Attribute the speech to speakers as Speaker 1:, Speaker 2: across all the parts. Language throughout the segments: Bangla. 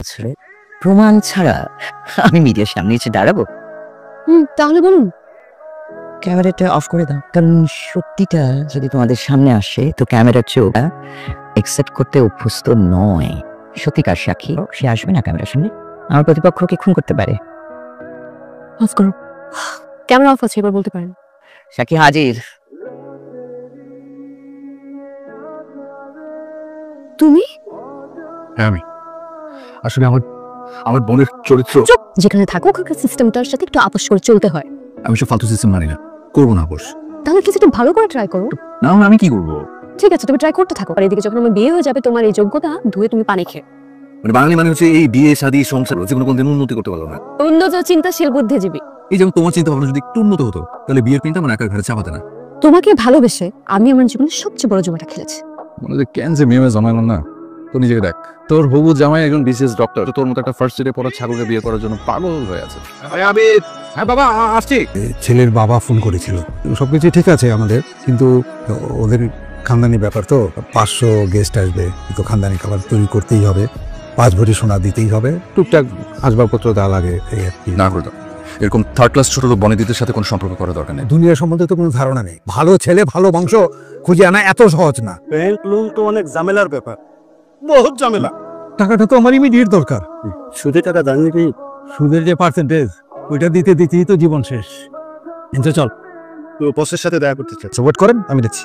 Speaker 1: আসলে প্রমাণ ছাড়া আমি মিডিয়ার সামনে এসে দাঁড়াবো?
Speaker 2: তাহলে বলুন।
Speaker 1: ক্যামেরাটা অফ করে দাও, কারণ সত্যিটা যদি তোমাদের সামনে আসে তো ক্যামেরার চোখ একসেপ্ট করতে অভ্যস্ত নয়। সত্যিকার সাক্ষী সে আসবে না ক্যামেরার সামনে, আমার প্রতিপক্ষকে খুন করতে পারে।
Speaker 2: অফ করো। ক্যামেরা অফ আছে, এবার বলতে পারেন।
Speaker 1: সাক্ষী হাজির।
Speaker 2: তুমি?
Speaker 3: হ্যাঁ আমি আসলে আমার বোনের চরিত্র।
Speaker 2: যেখানে থাকো ওখানকার সিস্টেমটার সাথে একটু আপোষ করে চলতে হয়।
Speaker 3: আমি সব ফালতু সিস্টেম মানি না, করবো না আপোষ।
Speaker 2: তাহলে কিছু একটু ভালো করে ট্রাই করো।
Speaker 3: না আমি কি করবো?
Speaker 2: ঠিক আছে, তুমি ট্রাই করতে থাকো। আর এদিকে যখন আমার বিয়ে হয়ে যাবে তোমার এই যোগ্যতা ধুয়ে তুমি পানি খেয়ে।
Speaker 3: মানে বাঙালি মানে হচ্ছে এই বিয়ে শাদী সংসার জীবনে কোনদিন উন্নতি করতে পারলো না।
Speaker 2: উন্নত চিন্তাশীল বুদ্ধিজীবী।
Speaker 3: এই যেমন তোমার চিন্তা ভাবনা যদি একটু উন্নত হতো তাহলে বিয়ের পিনটা মানে একা ঘরে চাপাতে না।
Speaker 2: তোমাকে ভালোবেসে আমি আমার জীবনের সবচেয়ে বড় জমাটা খেলেছি।
Speaker 3: মনে যে কেন যে মেয়ে জমাইলাম না। তো নিজেকে দেখ, তোর হবু জামাই একজন বিসিএস ডক্টর, তোর মতো একটা ফার্স্ট ইয়ারে পড়া ছাগলকে বিয়ে করার জন্য পাগল হয়ে আছে। হ্যাঁ বাবা আসছি।
Speaker 4: ছেলের বাবা ফোন করেছিল, সবকিছু ঠিক আছে আমাদের, কিন্তু ওদের খানদানি ব্যাপার তো, 500 গেস্ট আসবে, তো খানদানি খাবার তৈরি করতেই হবে, 5 ভরি সোনা দিতেই হবে, টুকটাক আসবাবপত্র দেওয়া লাগে এই আর কি।
Speaker 3: না করে দাও, এরকম থার্ড ক্লাস ছোট লোক বনেদিদের সাথে কোনো সম্পর্ক করার দরকার নেই।
Speaker 4: দুনিয়ার সম্বন্ধে তো কোনো ধারণা নেই, ভালো ছেলে ভালো বংশ খুঁজে আনা এত সহজ না।
Speaker 5: ব্যাংক লোন তো অনেক ঝামেলার ব্যাপার, বহুত ঝামেলা।
Speaker 4: টাকাটা তো আমার ইমিডিয়েট দরকার।
Speaker 5: সুদে টাকা জানি কি?
Speaker 4: সুদের যে পার্সেন্টেজ ওইটা দিতে দিতেই তো জীবন শেষ। কিন্তু চল,
Speaker 5: তো বসের সাথে দেখা করতে চাচ্ছি।
Speaker 4: ওয়েট করেন, আমি দেখছি।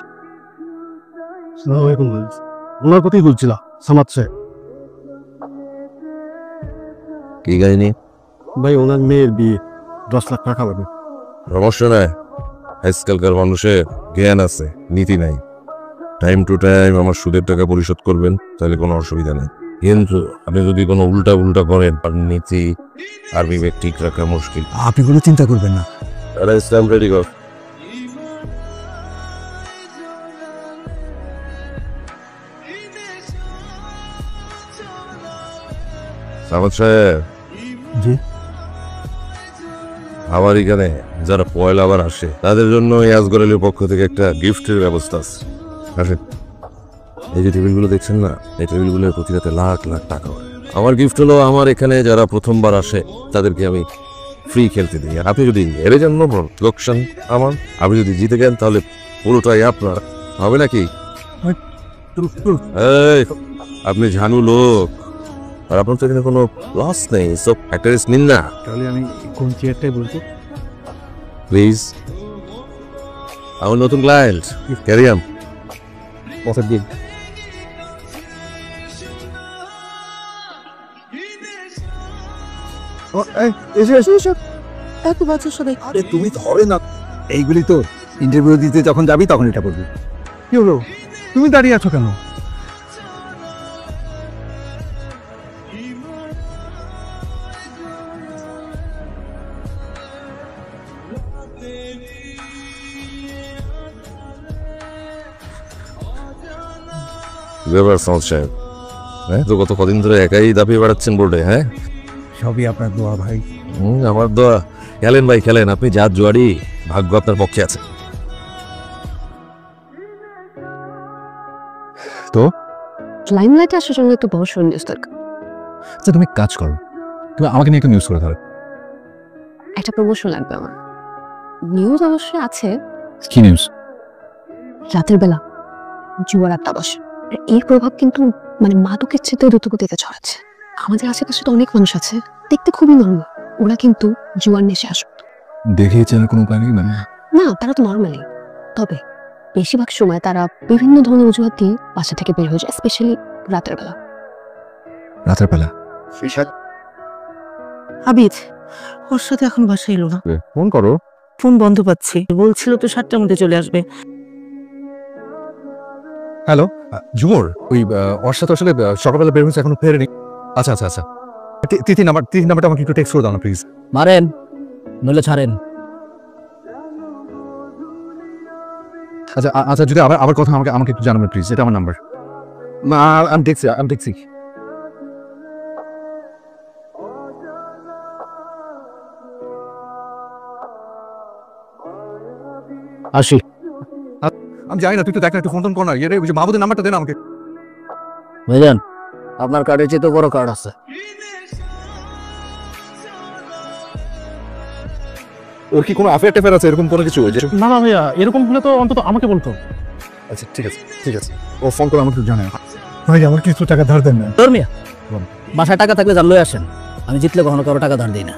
Speaker 5: ওনার কথাই বলছিলাম সামাচ্ছে।
Speaker 6: কি কাহিনী?
Speaker 5: ভাই ওনার মেয়ের বিয়ে, 10 লাখ টাকা লাগবে।
Speaker 6: সমস্যা নাই, আজকালকার মানুষের জ্ঞান আছে, নীতি নাই। টাইম টু টাইম আমার সুদের টাকা পরিশোধ করবেন, তাহলে কোনো অসুবিধা নেই। কিন্তু আপনি যদি কোনো উল্টা উল্টা করেন, আর নীতি আর বিবেক ঠিক রাখা মুশকিল।
Speaker 4: আপনি কোনো চিন্তা করবেন না।
Speaker 6: তাহলে ইসলাম রেডি কর। সামাদ সাহেব,
Speaker 4: জি
Speaker 6: আমার এখানে যারা পয়লা আবার আসে তাদের জন্য এই আজগরেলের পক্ষ থেকে একটা গিফটের ব্যবস্থা আছে। আসেন, এই যে টেবিলগুলো দেখছেন না, এই টেবিলগুলোর প্রতি রাতে লাখ লাখ টাকা হয়। আমার গিফট হলো, আমার এখানে যারা প্রথমবার আসে তাদেরকে আমি ফ্রি খেলতে দিই। আপনি যদি হেরে যান লোকসান আমার, আপনি যদি জিতে গেন তাহলে পুরোটাই আপনার হবে নাকি? এই, আপনি ঝানু লোক, আর আপনার তো এখানে কোনো লস নেই, সব একটা রিস্ক নিন না।
Speaker 4: তাহলে আমি কোন চেয়ারটাই বলবো?
Speaker 6: প্লিজ, আমার নতুন ক্লায়েন্ট ক্যারিয়াম।
Speaker 4: পথের দিন
Speaker 2: এত বাচ্চার সাথে
Speaker 4: আরে তুমি ধরে না, এইগুলি তো ইন্টারভিউ দিতে যখন যাবি তখন এটা বলবি। কি হলো, তুমি দাঁড়িয়ে আছো কেন?
Speaker 6: ব্যাপার সাউন্ড সাহেব, হ্যাঁ তো গত কদিন ধরে একাই দাপিয়ে বেড়াচ্ছেন বোর্ডে? হ্যাঁ,
Speaker 4: সবই আপনার দোয়া ভাই।
Speaker 6: আমার দোয়া? খেলেন ভাই খেলেন, আপনি জাত জুয়ারি, ভাগ্য আপনার পক্ষে আছে।
Speaker 3: তো
Speaker 2: লাইমলাইটে আসার জন্য একটু বড় সড় নিউজ দরকার।
Speaker 3: আচ্ছা তুমি কাজ করো, তুমি আমাকে নিয়ে একটা নিউজ করে ধরো।
Speaker 2: একটা প্রমোশন লাগবে আমার। নিউজ অবশ্যই আছে।
Speaker 3: কি নিউজ?
Speaker 2: রাতের বেলা জুয়ার আড্ডা বসে, আর এর প্রভাব কিন্তু মানে মাদকের চেয়ে দ্রুতগতিতে ছড়াচ্ছে। আমাদের আশেপাশে তো অনেক মানুষ আছে, দেখতে খুবই নর্মাল, ওরা কিন্তু জুয়ার নেশে আসক্ত।
Speaker 3: দেখিয়েছেন কোনো উপায় নেই? মানে
Speaker 2: না, তারা তো নর্মালি, তবে বেশিরভাগ সময় তারা বিভিন্ন ধরনের অজুহাত দিয়ে বাসা থেকে বের হয়ে যায়, স্পেশালি রাতের বেলা।
Speaker 3: রাতের বেলা?
Speaker 7: আবিদ ওর সাথে এখন বাসায় এলো না।
Speaker 3: ফোন করো।
Speaker 7: ফোন বন্ধ পাচ্ছি, বলছিল তো 7টার মধ্যে চলে আসবে।
Speaker 3: হ্যালো ঝুমুর, ওই ওর সাথে আসলে সকালবেলা বের হয়েছে, এখনো ফেরেনি। আচ্ছা আচ্ছা আচ্ছা, তিথি নাম্বারটা আমাকে একটু টেক্সট করে দাও না প্লিজ।
Speaker 1: মারেন নইলে ছাড়েন।
Speaker 3: আচ্ছা আচ্ছা, যদি আবার কথা আমাকে একটু জানাবেন প্লিজ, এটা আমার নাম্বার। আমি দেখছি।
Speaker 1: আসি।
Speaker 3: আমি জানি না, তুই তো দেখ না, একটু ফোন কর না। ইয়ে রে, ওই যে মাহবুদের নাম্বারটা দেন আমাকে।
Speaker 1: ভাইজান, আপনার কার্ডের চেয়ে তো বড় কার্ড আছে।
Speaker 3: ওর কি কোনো অ্যাফেয়ার ট্যাফেয়ার আছে এরকম কোনো কিছু?
Speaker 5: না না ভাইয়া, এরকম হলে তো অন্তত আমাকে বলতো।
Speaker 3: আচ্ছা ঠিক আছে ঠিক আছে, ও ফোন করে আমাকে জানায়।
Speaker 4: ভাই আমার কিছু টাকা ধার দেন না।
Speaker 8: ধর্মিয়া বাসায় টাকা থাকলে জানলই আসেন, আমি জিতলে কখনো কারো টাকা ধার দিই না।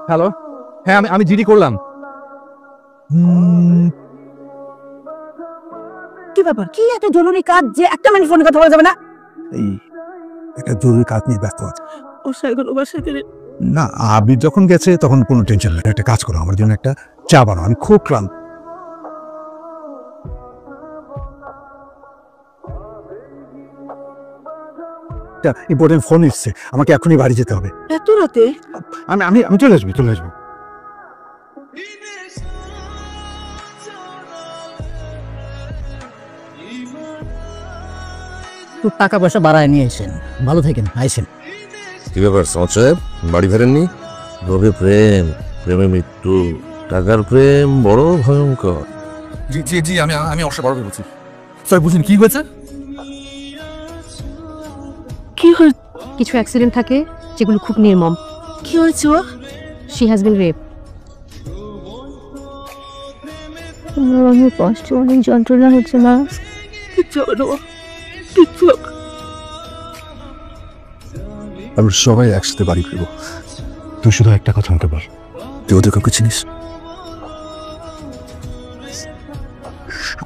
Speaker 3: হ্যালো, হ্যাঁ আমি জিডি করলাম।
Speaker 7: কি ব্যাপার, কি এত জরুরি কাজ যে একটা মিনিট ফোনে কথা বলা যাবে না?
Speaker 4: এই একটা জরুরি কাজ নিয়ে ব্যস্ত আছে।
Speaker 7: ওর সাইকেল ও বাসায় ফিরে
Speaker 4: না, আবির যখন গেছে তখন কোনো টেনশন নেই। একটা কাজ করো, আমার জন্য একটা চা বানাও, আমি খুব ক্লান্ত। ইম্পর্টেন্ট ফোন এসছে, আমাকে এখনই বাড়ি যেতে হবে।
Speaker 7: এত রাতে?
Speaker 4: আমি আমি আমি চলে আসবো, চলে আসবো।
Speaker 8: একটু টাকা পয়সা বাড়ায় নিয়ে এসেন, ভালো থাকেন, আইসেন।
Speaker 6: কি ব্যাপার সমাজ সাহেব, বাড়ি ফেরেননি? রবে প্রেম, প্রেমে মৃত্যু, টাকার প্রেম বড় ভয়ঙ্কর।
Speaker 3: জি জি জি, আমি অবশ্যই বড় বলছি। স্যার বুঝলেন কি হয়েছে?
Speaker 7: কি হয়েছে?
Speaker 2: কিছু অ্যাক্সিডেন্ট থাকে যেগুলো খুব নির্মম।
Speaker 7: কি হয়েছে ও?
Speaker 2: She has been rape.
Speaker 7: অনেক কষ্ট, অনেক যন্ত্রণা হচ্ছে না। কিচ্ছু হবে না, কিচ্ছু হবে না।
Speaker 4: আমরা সবাই একসাথে বাড়ি ফিরবো। তুই শুধু একটা কথা আমাকে বল, তুই ওদের কাউকে চিনিস?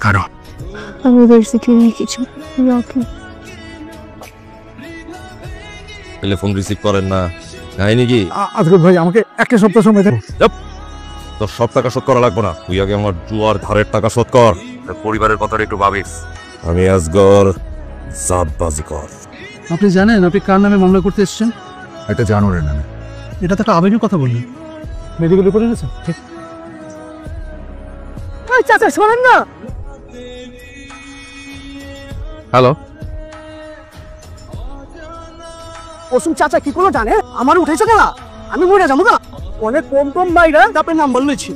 Speaker 4: কারণ
Speaker 7: আমি বেসিক্যালি কিছু রাখি।
Speaker 6: টেলিফোন রিসিভ করেন না, কাহিনী কি?
Speaker 4: আজকে ভাই আমাকে একটা সপ্তাহ সময় দেন।
Speaker 6: তোর সব টাকা শোধ করা লাগবে না, তুই আগে আমার জুয়ার ধারের টাকা শোধ কর। তোর পরিবারের কথাটা একটু ভাবিস। আমি আজগর, জাতবাজি কর।
Speaker 5: আপনি জানেন আপনি কার নামে মামলা করতে এসেছেন?
Speaker 4: একটা জানোয়ারের নামে।
Speaker 5: এটা তো একটা আবেগের কথা বললেন। মেডিকেল রিপোর্ট এনেছেন? ঠিক।
Speaker 7: চাচা শোনেন না।
Speaker 3: হ্যালো,
Speaker 7: ওসুম চাচা কি করলো জানে? আমার উঠেছে না, আমি মরে যাবো না। অনেক কম কম বাইরা আপনার নাম বললেছি।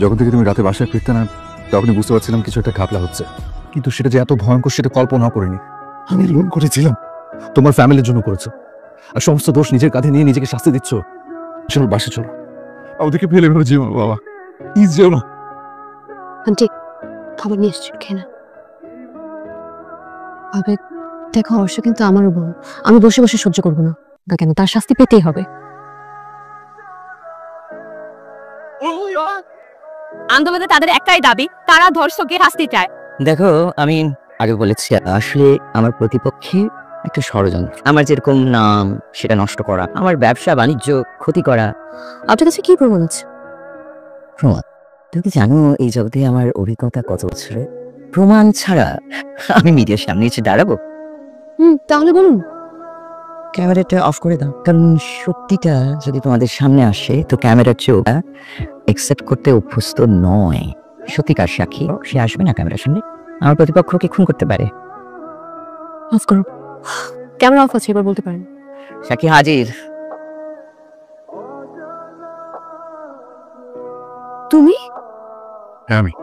Speaker 3: যখন থেকে তুমি রাতে বাসায় ফিরতে না, তখনই বুঝতে পারছিলাম কিছু একটা ঘাপলা হচ্ছে, কিন্তু সেটা যে এত ভয়ঙ্কর সেটা কল্পনা করিনি।
Speaker 4: আমি লোন করেছিলাম।
Speaker 3: তোমার ফ্যামিলির জন্য করেছো, আর সমস্ত দোষ নিজের কাঁধে নিয়ে নিজেকে শাস্তি দিচ্ছ। চলো বাসে চলো, আমাদেরকে ফেলে ফেলে যেও না বাবা, প্লিজ যেও না।
Speaker 2: আন্টি খাবার নিয়ে এসছি, খেয়ে না। আবেগ দেখো, হর্ষ কিন্তু আমারও বোন। আমি বসে বসে সহ্য করবো না। না কেন, তার শাস্তি পেতেই হবে।
Speaker 9: আন্দোলনে তাদের একটাই দাবি, তারা ধর্ষককে শাস্তি চায়।
Speaker 1: দেখো, আমি আগে বলেছি আসলে আমার প্রতিপক্ষে একটা ষড়যন্ত্র। আমার যেরকম নাম সেটা নষ্ট করা, আমার ব্যবসা বাণিজ্য ক্ষতি করা।
Speaker 2: আপনার কাছে কি প্রমাণ আছে?
Speaker 1: প্রমাণ? তুমি কি জানো এই জগতে আমার অভিজ্ঞতা কত বছরে? প্রমাণ ছাড়া আমি মিডিয়ার সামনে এসে দাঁড়াবো?
Speaker 2: তাহলে বলুন।
Speaker 1: ক্যামেরাটা অফ করে দাও, কারণ সত্যিটা যদি তোমাদের সামনে আসে তো ক্যামেরার চোখ একসেপ্ট করতে অভ্যস্ত নয়। সত্যিকার সাক্ষী সে আসবে না ক্যামেরার সামনে, আমার প্রতিপক্ষকে খুন করতে পারে।
Speaker 2: অফ করো। ক্যামেরা অফ আছে, এবার বলতে পারেন।
Speaker 1: সাক্ষী হাজির।
Speaker 2: তুমি?
Speaker 3: হ্যাঁ আমি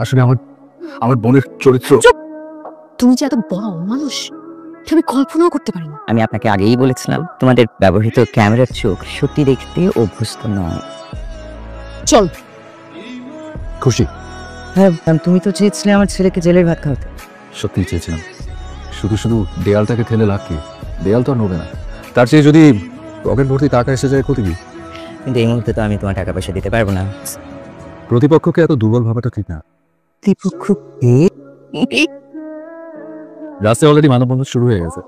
Speaker 3: আসলে আমার বোনের চরিত্র।
Speaker 2: তুমি যে এত বড় মানুষ আমি কল্পনাও করতে পারি না।
Speaker 1: আমি আপনাকে আগেই বলেছিলাম তোমাদের ব্যবহৃত ক্যামেরার চোখ সত্যি দেখতে অভ্যস্ত নয়।
Speaker 2: চল।
Speaker 3: খুশি?
Speaker 1: হ্যাঁ, তুমি তো চেয়েছিলে আমার ছেলেকে জেলের ভাত খাওয়াতে।
Speaker 3: সত্যি চেয়েছিলাম, শুধু শুধু দেয়ালটাকে ঠেলে লাভ কি? দেয়াল তো আর নড়বে না, তার চেয়ে যদি পকেট ভর্তি টাকা এসে যায় ক্ষতি কি?
Speaker 1: কিন্তু এই মুহূর্তে তো আমি তোমার টাকা পয়সা দিতে পারবো না।
Speaker 3: প্রতিপক্ষকে এত দুর্বল ভাবাটা ঠিক না।
Speaker 1: প্রতিপক্ষ
Speaker 3: রাস্তায় অলরেডি মানববন্ধন শুরু হয়ে গেছে।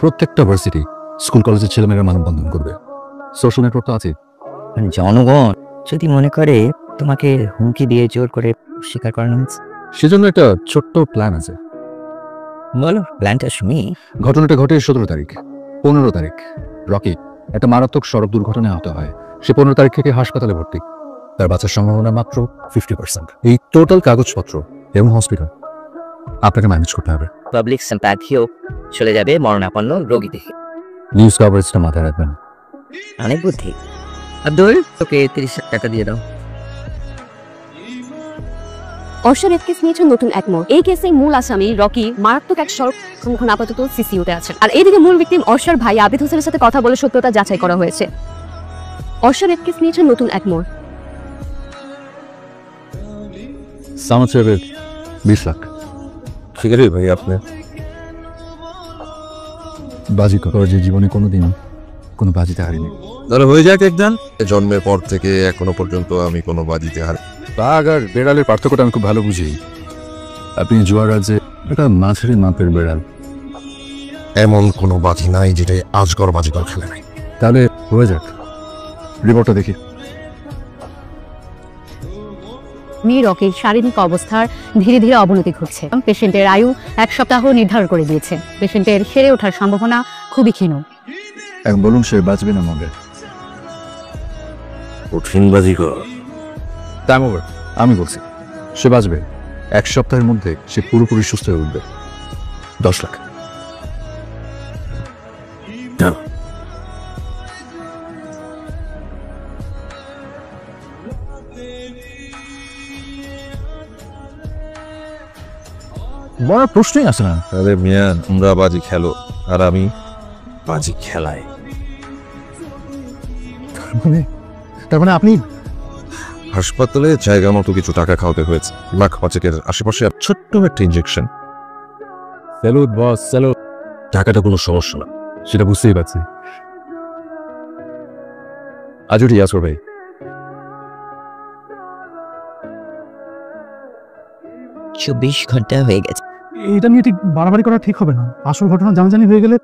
Speaker 3: প্রত্যেকটা ভার্সিটি, স্কুল কলেজের ছেলেমেয়েরা মানববন্ধন করবে। সোশ্যাল নেটওয়ার্ক তো আছে।
Speaker 1: জনগণ যদি মনে করে তোমাকে হুমকি দিয়ে জোর করে স্বীকার করানো হয়েছে,
Speaker 3: সেজন্য একটা ছোট্ট প্ল্যান আছে।
Speaker 1: বলো প্ল্যানটা শুনি।
Speaker 3: ঘটনাটা ঘটে 17 তারিখ। 15 তারিখ রকি একটা মারাত্মক সড়ক দুর্ঘটনায় আহত হয়। সে 15 তারিখ থেকে হাসপাতালে ভর্তি। তার বাঁচার সম্ভাবনা মাত্র 50%। এই টোটাল কাগজপত্র এবং হসপিটাল আপনাকে ম্যানেজ করতে হবে।
Speaker 1: পাবলিক সিম্প্যাথিও চলে যাবে মরণাপন্ন রোগী দেখে।
Speaker 3: নিউজ কভারেজটা মাথায় রাখবেন।
Speaker 1: অনেক বুদ্ধি। আব্দুল, তোকে 30 লাখ টাকা দিয়ে দাও।
Speaker 2: অর্ষরের কেস নিয়েছে নতুন এক মোড়। এই কেসে মূল আসামি রকি মারাত্মক এক সড়ক এখন আপাতত সিসিউতে আছেন। আর এইদিকে মূল ভিকটিম অর্ষর ভাই আবিদ হোসেনের সাথে কথা বলে সত্যতা যাচাই করা হয়েছে। অর্ষরের কেস নিয়েছে নতুন এক মোড়।
Speaker 3: সামাদ সাহেবের 20 লাখ
Speaker 6: ঠিক আছে ভাই, আপনি
Speaker 3: বাজি করার যে জীবনে কোনোদিন কোনো বাজিতে হারিনি।
Speaker 6: তাহলে হয়ে যাক একজন। জন্মের পর থেকে এখনো পর্যন্ত আমি কোনো বাজিতে হার।
Speaker 3: বাঘ আর বেড়ালের পার্থক্যটা আমি খুব ভালো বুঝি। আপনি জুয়ার রাজ্যে একটা মাঝারি মাপের বেড়াল,
Speaker 6: এমন কোনো বাজি নাই যেটা আজগর বাজিকর খেলে নাই।
Speaker 3: তাহলে হয়ে যাক, রিপোর্টটা দেখি।
Speaker 2: মেয়ে রকির শারীরিক অবস্থার ধীরে ধীরে অবনতি ঘটছে। পেশেন্টের আয়ু 1 সপ্তাহ নির্ধারণ করে দিয়েছে। পেশেন্টের সেরে ওঠার সম্ভাবনা খুবই ক্ষীণ।
Speaker 3: এখন বলুন সে বাঁচবে না মরবে?
Speaker 6: কঠিন বাজিকর।
Speaker 3: Time over. আমি বলছি সে বাঁচবে। 1 সপ্তাহের মধ্যে সে পুরোপুরি সুস্থ হয়ে উঠবে। 10 লাখ। বড় প্রশ্নই আসে না।
Speaker 6: আরে মিয়া, তোমরা বাজি খেলো আর আমি বাজি খেলাই।
Speaker 3: তার মানে আপনি
Speaker 6: হাসপাতালে জায়গা মতো কিছু টাকা খাওয়াতে হয়েছে। লাখ পাঁচেকের আশেপাশে আর ছোট্ট একটা ইঞ্জেকশন।
Speaker 3: স্যালুট বস, স্যালুট।
Speaker 6: টাকাটা কোনো সমস্যা না।
Speaker 3: সেটা বুঝতেই পারছি। আজও ঠিক আছে ভাই।
Speaker 1: 24 ঘন্টা হয়ে গেছে।
Speaker 7: এটা নিয়ে ঠিক বাড়াবাড়ি করা ঠিক হবে না। আসল ঘটনা জানাজানি হয়ে গেলে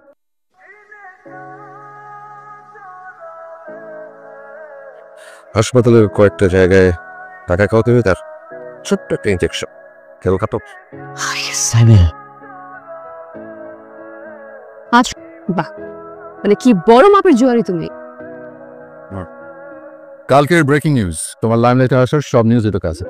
Speaker 6: হাসপাতালের কয়েকটা জায়গায় টাকা খাওয়াতে হবে, তার ছোট্ট একটা ইঞ্জেকশন। খেল খাতো।
Speaker 1: সাইবেল,
Speaker 2: মানে কি বড় মাপের জুয়ারি তুমি।
Speaker 3: কালকের ব্রেকিং নিউজ, তোমার লাইমলাইটে আসার সব নিউজ এটা কাছে।